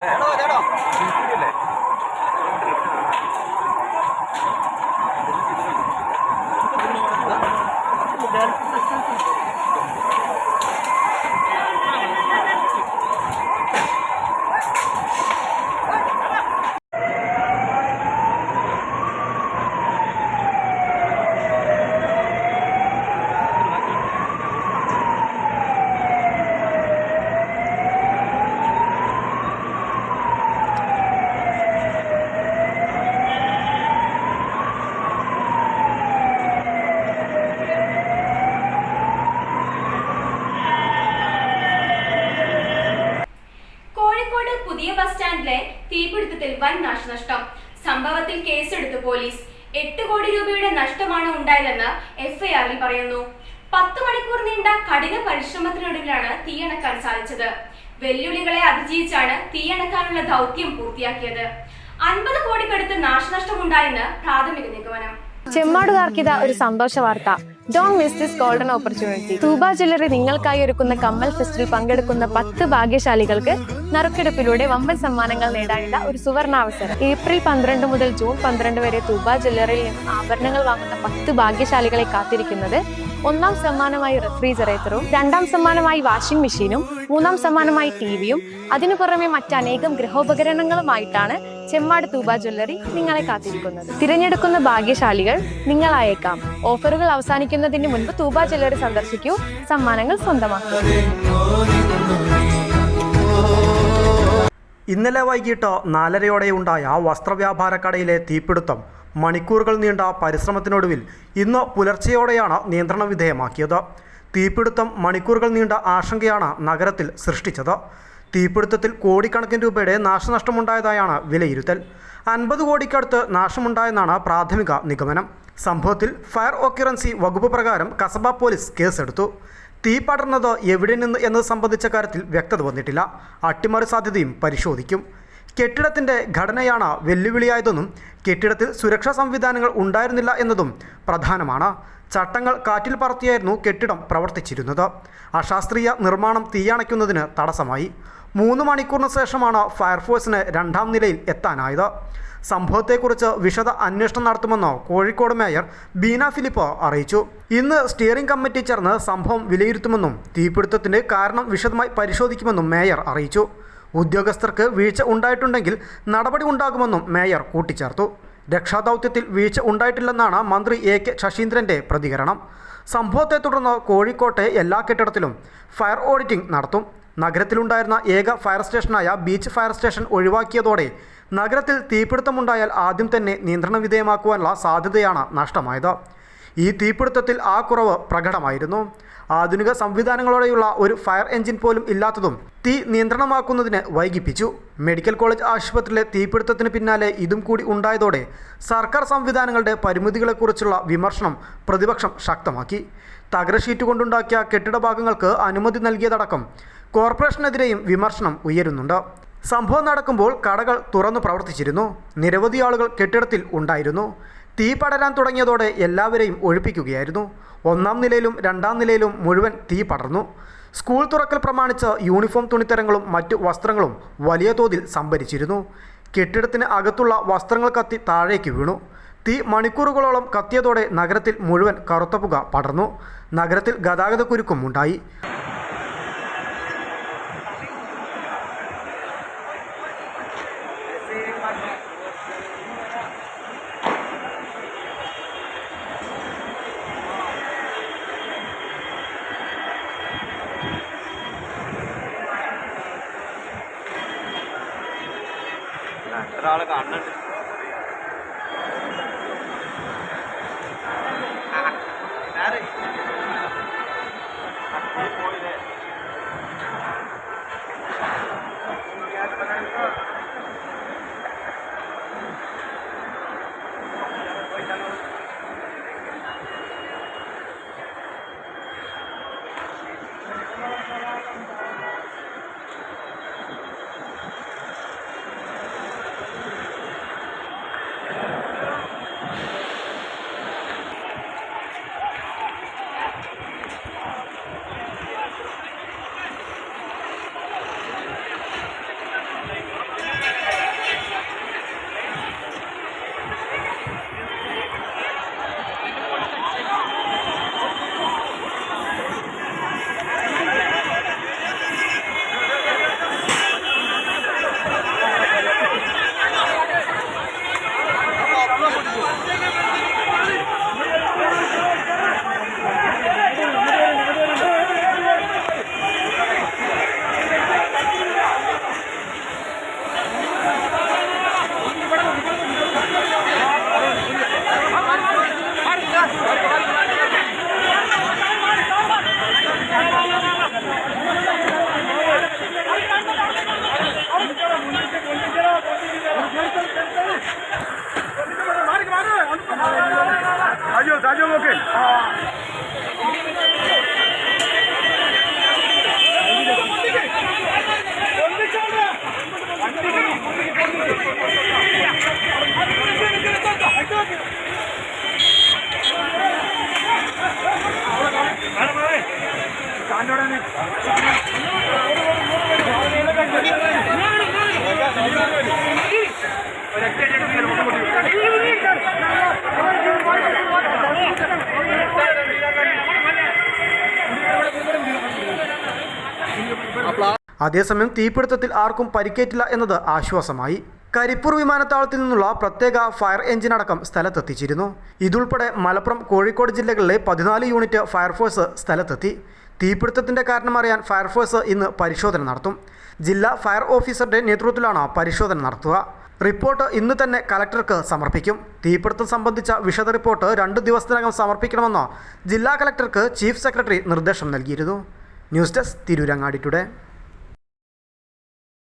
പുതിയ ബസ് സ്റ്റാൻഡിലെ തീപിടുത്തത്തിൽ വൻ നാശനഷ്ടം. സംഭവത്തിൽ കേസെടുത്തു പോലീസ്. 8 കോടി രൂപയുടെ നഷ്ടമാണ് ഉണ്ടായതെന്ന് എഫ്ഐആറിൽ പറയുന്നു. 10 മണിക്കൂർ നീണ്ട കഠിന പരിശ്രമത്തിനൊടുവിലാണ് തീയണക്കാൻ സാധിച്ചത്. വെല്ലുവിളികളെ അതിജീവിച്ചാണ് തീയണക്കാനുള്ള ദൗത്യം പൂർത്തിയാക്കിയത്. 50 കോടിക്കടുത്ത് നാശനഷ്ടമുണ്ടായെന്ന് പ്രാഥമിക നിഗമനം. ചെമ്മാടുകാർക്കിതാ ഒരു സന്തോഷ വാർത്ത. Don't miss this golden opportunity. Thooba jewellery നിങ്ങൾക്കായി ഒരുക്കുന്ന കമ്മൽ ഫെസ്റ്റിൽ പങ്കെടുക്കുന്ന 10 ഭാഗ്യശാലികൾക്ക് നറുക്കെടുപ്പിലൂടെ വമ്പൻ സമ്മാനങ്ങൾ നേടാനുള്ള ഒരു സുവർണാവസരം. ഏപ്രിൽ 12 മുതൽ ജൂൺ 12 വരെ തൂബ ജ്വല്ലറിയിൽ നിന്ന് ആഭരണങ്ങൾ വാങ്ങുന്ന 10 ഭാഗ്യശാലികളെ കാത്തിരിക്കുന്നത് 1ാം സമ്മാനമായി റെഫ്രിജറേറ്ററും, 2ാം സമ്മാനമായി വാഷിംഗ് മെഷീനും, 3ാം സമ്മാനമായി ടിവിയും, അതിനു പുറമെ മറ്റനേകം ഗൃഹോപകരണങ്ങളുമായിട്ടാണ് ചെമ്മാട് തൂബ ജ്വല്ലറി നിങ്ങളെ കാത്തിരിക്കുന്നത്. തിരഞ്ഞെടുക്കുന്ന ഭാഗ്യശാലികൾ നിങ്ങളായേക്കാം. ഓഫറുകൾ അവസാനിക്കുന്നതിന് മുൻപ് തൂബ ജ്വല്ലറി സന്ദർശിക്കൂ, സമ്മാനങ്ങൾ സ്വന്തമാക്കൂ. ഇന്നലെ വൈകിട്ട് 4:30 വസ്ത്രവ്യാപാര കടയിലെ തീപിടുത്തം മണിക്കൂറുകൾ നീണ്ട പരിശ്രമത്തിനൊടുവിൽ ഇന്ന് പുലർച്ചെയോടെയാണ് നിയന്ത്രണ വിധേയമാക്കിയത്. തീപിടുത്തം മണിക്കൂറുകൾ നീണ്ട ആശങ്കയാണ് നഗരത്തിൽ സൃഷ്ടിച്ചത്. തീപിടുത്തത്തിൽ കോടിക്കണക്കിന് രൂപയുടെ നാശനഷ്ടമുണ്ടായതായാണ് വിലയിരുത്തൽ. 50 കോടിക്കടുത്ത് നാശമുണ്ടായെന്നാണ് പ്രാഥമിക നിഗമനം. സംഭവത്തിൽ ഫയർ ഓക്യുറൻസി വകുപ്പ് പ്രകാരം കസബ പോലീസ് കേസെടുത്തു. തീ പടർന്നത് എവിടെ നിന്ന് എന്നത് സംബന്ധിച്ച കാര്യത്തിൽ വ്യക്തത വന്നിട്ടില്ല. അട്ടിമറി സാധ്യതയും പരിശോധിക്കും. കെട്ടിടത്തിൻ്റെ ഘടനയാണ് വെല്ലുവിളിയായതെന്നും കെട്ടിടത്തിൽ സുരക്ഷാ സംവിധാനങ്ങൾ ഉണ്ടായിരുന്നില്ല എന്നതും പ്രധാനമാണ്. ചട്ടങ്ങൾ കാറ്റിൽ പറത്തിയായിരുന്നു കെട്ടിടം പ്രവർത്തിച്ചിരുന്നത്. അശാസ്ത്രീയ നിർമ്മാണം തീയണയ്ക്കുന്നതിന് തടസ്സമായി. 3 മണിക്കൂറിന് ശേഷമാണ് ഫയർഫോഴ്സിന് 2ാം നിലയിൽ എത്താനായത്. സംഭവത്തെക്കുറിച്ച് വിശദ അന്വേഷണം നടത്തുമെന്ന് കോഴിക്കോട് മേയർ ബീന ഫിലിപ്പ് അറിയിച്ചു. ഇന്ന് സ്റ്റിയറിംഗ് കമ്മിറ്റി ചേർന്ന് സംഭവം വിലയിരുത്തുമെന്നും തീപിടുത്തത്തിൻ്റെ കാരണം വിശദമായി പരിശോധിക്കുമെന്നും മേയർ അറിയിച്ചു. ഉദ്യോഗസ്ഥർക്ക് വീഴ്ച ഉണ്ടായിട്ടുണ്ടെങ്കിൽ നടപടി ഉണ്ടാകുമെന്നും മേയർ കൂട്ടിച്ചേർത്തു. രക്ഷാദൗത്യത്തിൽ വീഴ്ച ഉണ്ടായിട്ടില്ലെന്നാണ് മന്ത്രി AK ശശീന്ദ്രൻ്റെ പ്രതികരണം. സംഭവത്തെ തുടർന്ന് കോഴിക്കോട്ടെ എല്ലാ കെട്ടിടത്തിലും ഫയർ ഓഡിറ്റിംഗ് നടത്തും. നഗരത്തിലുണ്ടായിരുന്ന ഏക ഫയർ സ്റ്റേഷനായ ബീച്ച് ഫയർ സ്റ്റേഷൻ ഒഴിവാക്കിയതോടെ നഗരത്തിൽ തീപിടുത്തമുണ്ടായാൽ ആദ്യം തന്നെ നിയന്ത്രണ വിധേയമാക്കുവാനുള്ള സാധ്യതയാണ് നഷ്ടമായത്. ഈ തീപിടുത്തത്തിൽ ആ കുറവ് പ്രകടമായിരുന്നു. ആധുനിക സംവിധാനങ്ങളോടെയുള്ള ഒരു ഫയർ എഞ്ചിൻ പോലും ഇല്ലാത്തതും തീ നിയന്ത്രണമാക്കുന്നതിന് വൈകിപ്പിച്ചു. മെഡിക്കൽ കോളേജ് ആശുപത്രിയിലെ തീപിടുത്തത്തിന് പിന്നാലെ ഇതും കൂടി ഉണ്ടായതോടെ സർക്കാർ സംവിധാനങ്ങളുടെ പരിമിതികളെക്കുറിച്ചുള്ള വിമർശനം പ്രതിപക്ഷം ശക്തമാക്കി. തകര ഷീറ്റ് കൊണ്ടുണ്ടാക്കിയ കെട്ടിട ഭാഗങ്ങൾക്ക് അനുമതി നൽകിയതടക്കം കോർപ്പറേഷനെതിരെയും വിമർശനം ഉയരുന്നുണ്ട്. സംഭവം നടക്കുമ്പോൾ കടകൾ തുറന്നു പ്രവർത്തിച്ചിരുന്നു. നിരവധി ആളുകൾ കെട്ടിടത്തിൽ ഉണ്ടായിരുന്നു. തീ പടരാൻ തുടങ്ങിയതോടെ എല്ലാവരെയും ഒഴിപ്പിക്കുകയായിരുന്നു. 1ാം നിലയിലും 2ാം നിലയിലും മുഴുവൻ തീ പടർന്നു. സ്കൂൾ തുറക്കൽ പ്രമാണിച്ച് യൂണിഫോം തുണിത്തരങ്ങളും മറ്റു വസ്ത്രങ്ങളും വലിയ തോതിൽ സംഭരിച്ചിരുന്നു. കെട്ടിടത്തിന് അകത്തുള്ള വസ്ത്രങ്ങൾ കത്തി താഴേക്ക് വീണു. തീ മണിക്കൂറുകളോളം കത്തിയതോടെ നഗരത്തിൽ മുഴുവൻ കറുത്ത പുക പടർന്നു. നഗരത്തിൽ ഗതാഗതക്കുരുക്കും ഉണ്ടായി. ഒരാളെ കാണുന്നുണ്ട്. അതേസമയം തീപിടുത്തത്തിൽ ആർക്കും പരിക്കേറ്റില്ല എന്നത് ആശ്വാസമായി. കരിപ്പൂർ വിമാനത്താവളത്തിൽ നിന്നുള്ള പ്രത്യേക ഫയർ എഞ്ചിൻ അടക്കം സ്ഥലത്തെത്തിച്ചിരുന്നു. ഇതുൾപ്പെടെ മലപ്പുറം, കോഴിക്കോട് ജില്ലകളിലെ 14 യൂണിറ്റ് ഫയർഫോഴ്സ് സ്ഥലത്തെത്തി. തീപിടുത്തത്തിന്റെ കാരണം അറിയാൻ ഫയർഫോഴ്സ് ഇന്ന് പരിശോധന നടത്തും. ജില്ലാ ഫയർ ഓഫീസറുടെ നേതൃത്വത്തിലാണ് പരിശോധന നടത്തുക. റിപ്പോർട്ട് ഇന്ന് തന്നെ കലക്ടർക്ക് സമർപ്പിക്കും. തീപിടുത്തം സംബന്ധിച്ച വിശദ റിപ്പോർട്ട് 2 ദിവസത്തിനകം സമർപ്പിക്കണമെന്ന് ജില്ലാ കലക്ടർക്ക് ചീഫ് സെക്രട്ടറി നിർദ്ദേശം നൽകിയിരുന്നു. News desk Tirurangadi today.